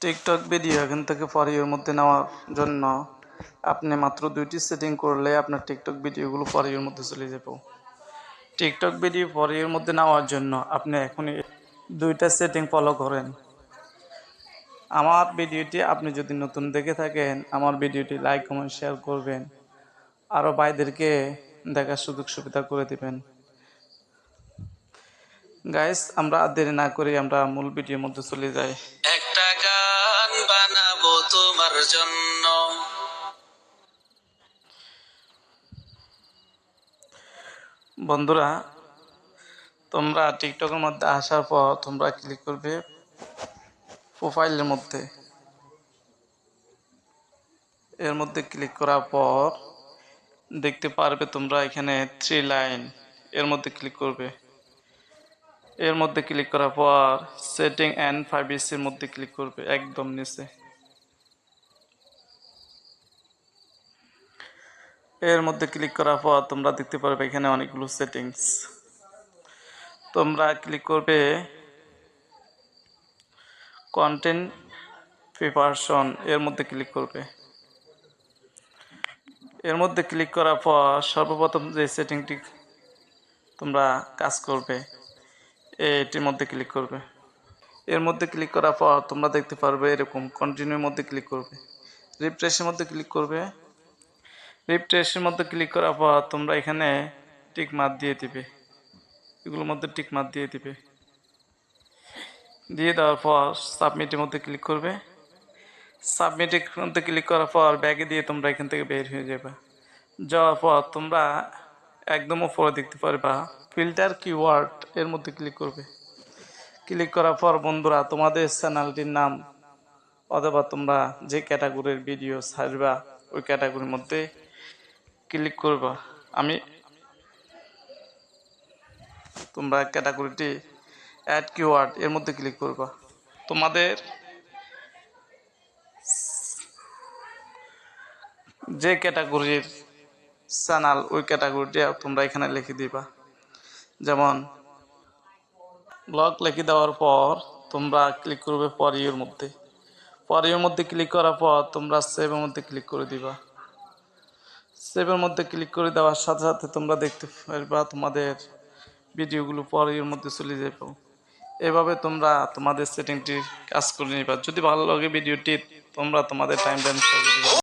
TikTok video এখান থেকে for your মধ্যে নেওয়ার জন্য আপনি মাত্র 2টি সেটিং করলে আপনার টিকটক ভিডিওগুলো ফর ইউর মধ্যে চলে যাবে। টিকটক ভিডিও ফর ইউর মধ্যে নেওয়ার জন্য আপনি এখনই 2টা সেটিং ফলো করেন। আমার ভিডিওটি আপনি যদি নতুন দেখে থাকেন, আমার ভিডিওটি লাইক কমেন্ট শেয়ার করবেন, আরও ভাইদেরকে দেখার সুযোগ সুবিধা করে দিবেন। গাইস, আমরা আর দেরি না করি আমরা মূল ভিডিওর মধ্যে চলে যাই। একটা গান বানাবো তোমার জন্য। বন্ধুরা, তোমরা টিকটকের মধ্যে আসার পর তোমরা ক্লিক করবে প্রোফাইলের মধ্যে। এর মধ্যে ক্লিক করার পর দেখতে পারবে তোমরা এখানে 3 লাইন, এর মধ্যে ক্লিক করবে। এর মধ্যে ক্লিক করার পর সেটিং অ্যান্ড প্রাইভেসির মধ্যে ক্লিক করবে একদম নিচে। এর মধ্যে ক্লিক করার পর তোমরা দেখতে পারবে এখানে অনেকগুলো সেটিংস। তোমরা ক্লিক করবে কন্টেন্ট প্রিপারেশন, এর মধ্যে ক্লিক করবে। এর মধ্যে ক্লিক করার পর সর্বপ্রথম যে সেটিংটি তোমরা কাজ করবে এটির মধ্যে ক্লিক করবে। এর মধ্যে ক্লিক করার পর তোমরা দেখতে পারবে এরকম কন্টিনিউর মধ্যে ক্লিক করবে, রিফ্রেশের মধ্যে ক্লিক করবে। রিফ্রেশের মধ্যে ক্লিক করার পর তোমরা এখানে টিক মার্ক দিয়ে দিবে, এগুলোর মধ্যে টিক মার্ক দিয়ে দিবে। দিয়ে দেওয়ার পর সাবমিটের মধ্যে ক্লিক করবে। সাবমিটের মধ্যে ক্লিক করার পর ব্যাগে দিয়ে তোমরা এখান থেকে বের হয়ে যাবে। যাওয়ার পর তোমরা একদম উপরে দেখতে পারবা ফিল্টার কিওয়ার্ড, এর মধ্যে ক্লিক করবে। ক্লিক করার পর বন্ধুরা তোমাদের চ্যানেলটির নাম অথবা তোমরা যে ক্যাটাগরির ভিডিও ছাড়বা ওই ক্যাটাগরির মধ্যে ক্লিক করবা। তোমরা ক্যাটাগরিটি অ্যাড কিওয়ার্ড, এর মধ্যে ক্লিক করবা। তোমাদের যে ক্যাটাগরির চ্যানেল ওই ক্যাটাগরিটি তোমরা এখানে লিখে দিবা। যেমন ব্লগ লিখে দেওয়ার পর তোমরা ক্লিক করবে ফর ইউর মধ্যে। ফর ইউর মধ্যে ক্লিক করার পর তোমরা সেভের মধ্যে ক্লিক করে দিবা। সেভের মধ্যে ক্লিক করে দেওয়ার সাথে সাথে তোমরা দেখতে পারবা তোমাদের ভিডিওগুলো ফর ইউর মধ্যে চলে যাবে। এভাবে তোমরা তোমাদের সেটিংটি কাজ করে নিবা। যদি ভালো লাগে ভিডিওটি তোমরা তোমাদের টাইমলাইন